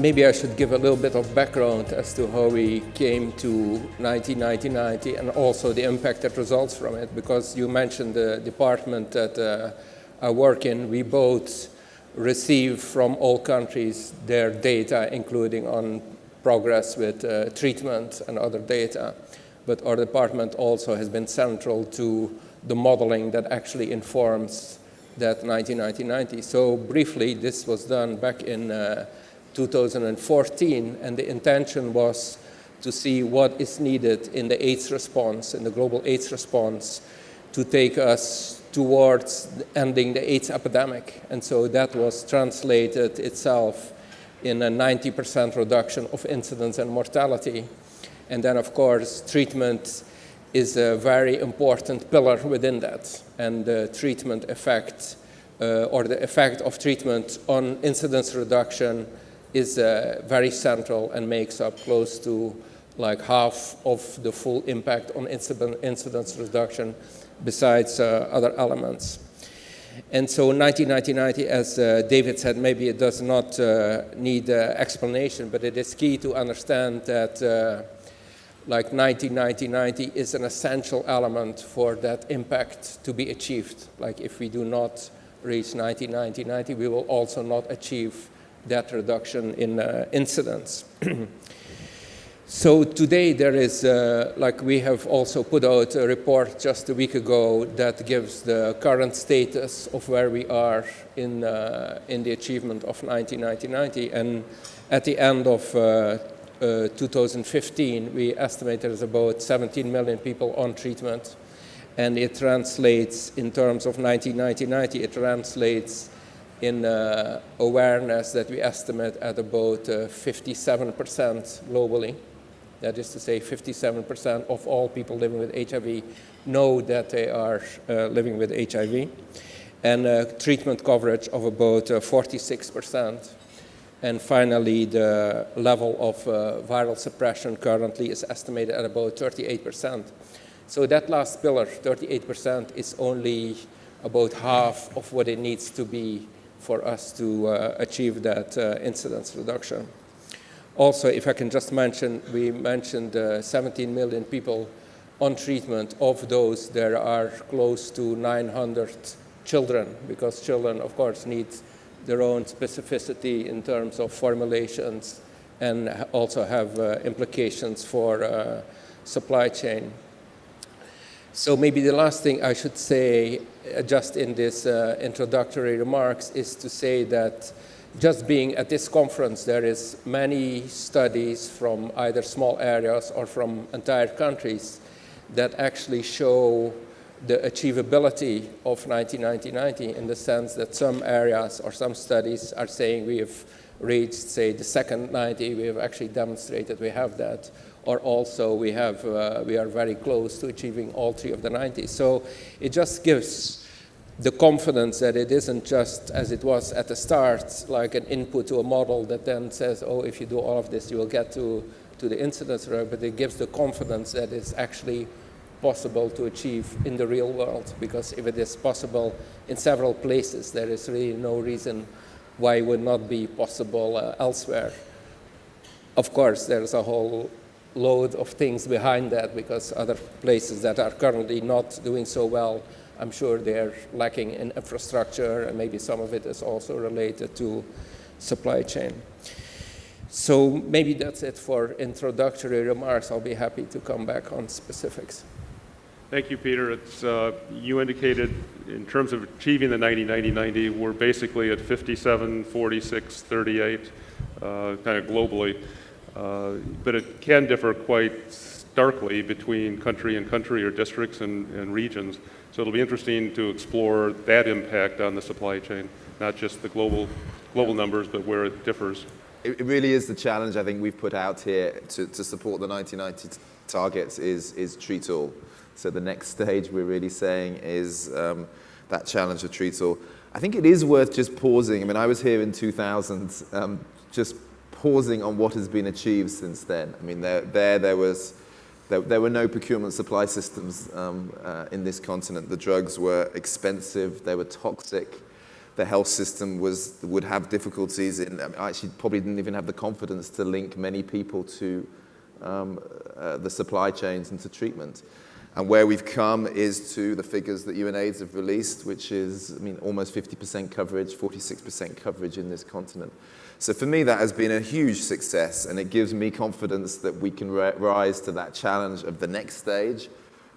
maybe I should give a little bit of background as to how we came to 1990 and also the impact that results from it, because you mentioned the department that I work in. We both receive from all countries their data, including on progress with treatment and other data. But our department also has been central to the modeling that actually informs that 1990. So briefly, this was done back in 2014, and the intention was to see what is needed in the AIDS response, in the global AIDS response, to take us towards ending the AIDS epidemic. And so that was translated itself in a 90% reduction of incidence and mortality. And then, of course, treatment is a very important pillar within that. And the treatment effect, or the effect of treatment on incidence reduction is very central and makes up close to like half of the full impact on incidence reduction, besides other elements. And so 1990, as David said, maybe it does not need explanation, but it is key to understand that like 1990 is an essential element for that impact to be achieved. Like if we do not reach 1990, we will also not achieve that reduction in incidence. So today there is, like we have also put out a report just a week ago that gives the current status of where we are in the achievement of 1990. And at the end of 2015, we estimate there's about 17 million people on treatment. And it translates, in terms of 1990, it translates in awareness that we estimate at about 57% globally. That is to say, 57% of all people living with HIV know that they are living with HIV. And treatment coverage of about 46%. And finally, the level of viral suppression currently is estimated at about 38%. So that last pillar, 38%, is only about half of what it needs to be for us to achieve that incidence reduction. Also, if I can just mention, we mentioned 17 million people on treatment. Of those, there are close to 900 children, because children, of course, need their own specificity in terms of formulations and also have implications for supply chain. So maybe the last thing I should say, just in this introductory remarks, is to say that just being at this conference, there is many studies from either small areas or from entire countries that actually show the achievability of 1990 in the sense that some areas or some studies are saying we have reached, say, the second 90, we have actually demonstrated we have that, or also we are very close to achieving all three of the 90s. So it just gives the confidence that it isn't just, as it was at the start, like an input to a model that then says, oh, if you do all of this, you will get to the incidence rate, but it gives the confidence that it's actually possible to achieve in the real world, because if it is possible in several places, there is really no reason why it would not be possible elsewhere. Of course, there's a whole load of things behind that, because other places that are currently not doing so well, I'm sure they're lacking in infrastructure, and maybe some of it is also related to supply chain. So maybe that's it for introductory remarks. I'll be happy to come back on specifics. Thank you, Peter. It's, you indicated in terms of achieving the 90-90-90, we're basically at 57, 46, 38, kind of globally. But it can differ quite starkly between country and country, or districts and regions. So it'll be interesting to explore that impact on the supply chain, not just the global numbers, but where it differs. It really is the challenge I think we've put out here to support the 1990 targets is treat all. So the next stage we're really saying is that challenge of treat all. I think it is worth just pausing. I mean, I was here in 2000, just pausing on what has been achieved since then. I mean, there were no procurement supply systems in this continent. The drugs were expensive, they were toxic. the health system would have difficulties in, actually probably didn't even have the confidence to link many people to the supply chains and to treatment. And where we've come is to the figures that UNAIDS have released, which is, almost 50% coverage, 46% coverage in this continent. So for me, that has been a huge success, and it gives me confidence that we can rise to that challenge of the next stage,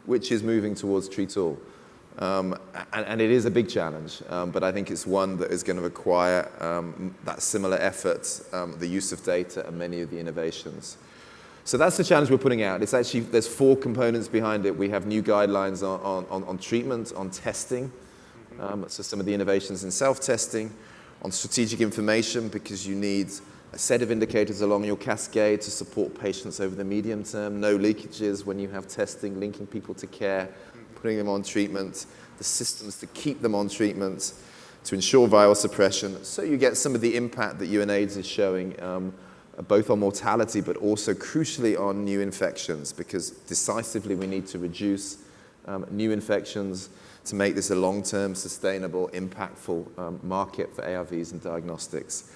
which is moving towards treat all. And it is a big challenge, but I think it's one that is going to require that similar effort, the use of data, and many of the innovations. So that's the challenge we're putting out. It's actually, there's 4 components behind it. We have new guidelines on treatment, on testing, so some of the innovations in self-testing, on strategic information, because you need a set of indicators along your cascade to support patients over the medium term, no leakages when you have testing, linking people to care, putting them on treatment, the systems to keep them on treatment, to ensure viral suppression. So you get some of the impact that UNAIDS is showing, both on mortality, but also crucially on new infections, because decisively we need to reduce new infections to make this a long-term, sustainable, impactful market for ARVs and diagnostics.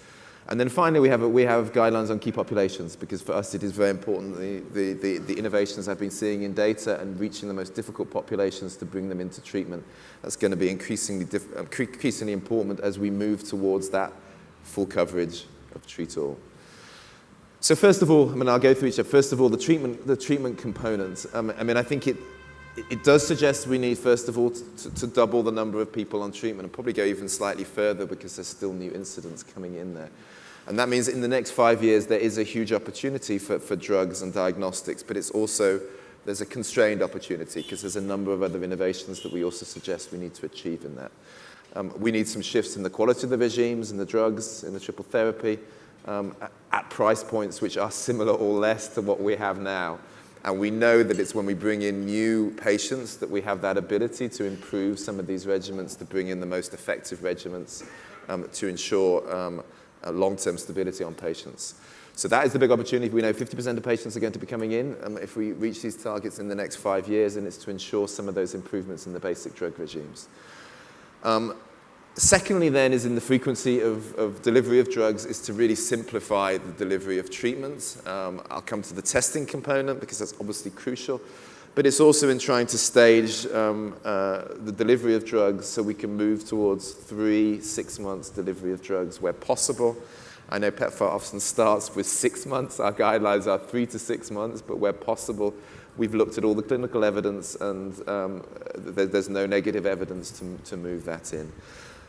And then finally, we have guidelines on key populations, because for us it is very important, the innovations I've been seeing in data and reaching the most difficult populations to bring them into treatment. That's going to be increasingly important as we move towards that full coverage of treat all. So first of all, I'll go through each. First of all, the treatment components. I think it does suggest we need, first of all, to double the number of people on treatment, and probably go even slightly further, because there's still new incidents coming in there. And that means in the next 5 years, there is a huge opportunity for drugs and diagnostics, but it's also, there's a constrained opportunity, because there's a number of other innovations that we also suggest we need to achieve in that. We need some shifts in the quality of the regimes, in the drugs, in the triple therapy, at price points which are similar or less to what we have now. And we know that it's when we bring in new patients that we have that ability to improve some of these regimens, to bring in the most effective regimens, to ensure long-term stability on patients. So that is the big opportunity. We know 50% of patients are going to be coming in if we reach these targets in the next 5 years, and it's to ensure some of those improvements in the basic drug regimes. Secondly, then, is in the frequency of delivery of drugs, is to really simplify the delivery of treatments. I'll come to the testing component, because that's obviously crucial, but it's also in trying to stage the delivery of drugs so we can move towards 3-6 months delivery of drugs where possible. I know PEPFAR often starts with 6 months. Our guidelines are 3 to 6 months, but where possible, we've looked at all the clinical evidence, and there's no negative evidence to move that in.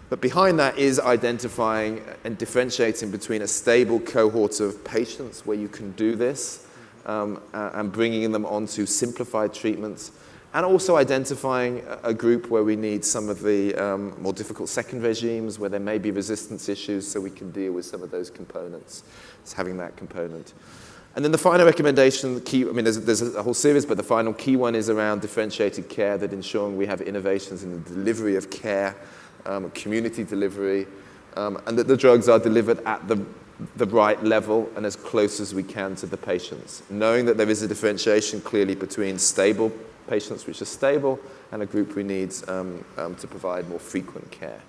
But behind that is identifying and differentiating between a stable cohort of patients where you can do this, and bringing them onto simplified treatments, and also identifying a group where we need some of the more difficult second regimes, where there may be resistance issues, so we can deal with some of those components. It's having that component. And then the final recommendation, the key, there's a whole series, but the final key one is around differentiated care, that ensuring we have innovations in the delivery of care, community delivery, and that the drugs are delivered at the right level and as close as we can to the patients, knowing that there is a differentiation clearly between stable patients which are stable and a group we need to provide more frequent care.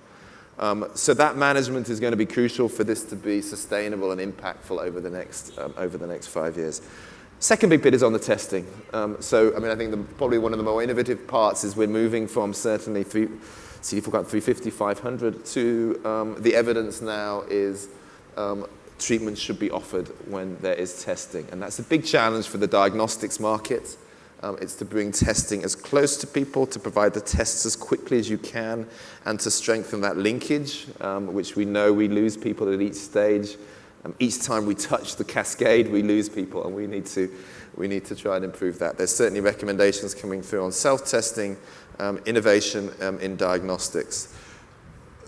So that management is going to be crucial for this to be sustainable and impactful over the next 5 years. Second big bit is on the testing. I think probably one of the more innovative parts is we're moving from certainly CD4 350, 500 to the evidence now is treatment should be offered when there is testing. And that's a big challenge for the diagnostics market. It's to bring testing as close to people, to provide the tests as quickly as you can, and to strengthen that linkage, which we know we lose people at each stage. Each time we touch the cascade, we lose people, and we need to try and improve that. There's certainly recommendations coming through on self-testing, innovation in diagnostics.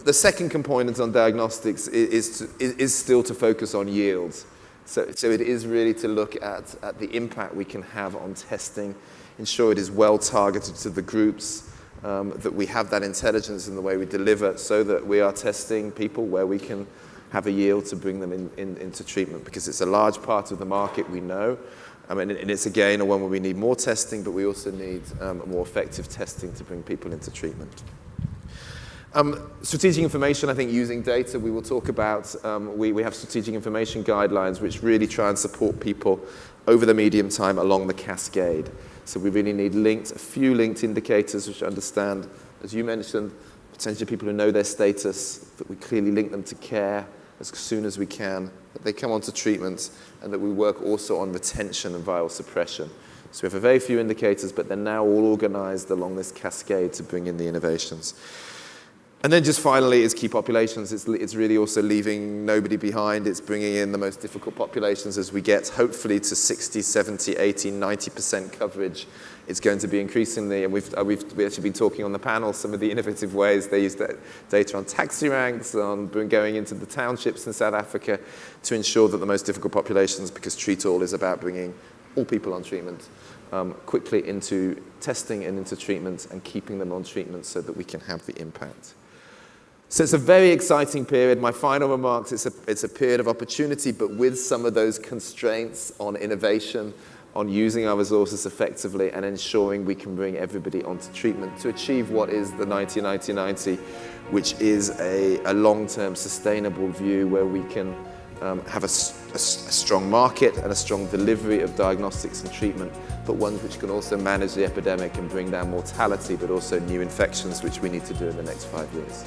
The second component on diagnostics is still to focus on yields. So it is really to look at the impact we can have on testing, ensure it is well targeted to the groups, that we have that intelligence in the way we deliver, so that we are testing people where we can have a yield to bring them into treatment, because it's a large part of the market, we know. And it's again one where we need more testing, but we also need more effective testing to bring people into treatment. Strategic information, I think using data, we will talk about. We have strategic information guidelines which really try and support people over the medium time along the cascade. So we really need a few linked indicators which understand, as you mentioned, potentially people who know their status, that we clearly link them to care as soon as we can, that they come onto treatment, and that we work also on retention and viral suppression. So we have a very few indicators, but they're now all organized along this cascade to bring in the innovations. And then just finally is key populations. It's really also leaving nobody behind. It's bringing in the most difficult populations as we get hopefully to 60, 70, 80, 90% coverage. It's going to be increasingly, and we've actually been talking on the panel, some of the innovative ways they use data on taxi ranks, on going into the townships in South Africa to ensure that the most difficult populations, because Treat All is about bringing all people on treatment quickly into testing and into treatment and keeping them on treatment so that we can have the impact. So it's a very exciting period. My final remarks, it's a period of opportunity, but with some of those constraints on innovation, on using our resources effectively and ensuring we can bring everybody onto treatment to achieve what is the 90-90-90, which is a long-term sustainable view where we can have a strong market and a strong delivery of diagnostics and treatment, but ones which can also manage the epidemic and bring down mortality, but also new infections, which we need to do in the next 5 years.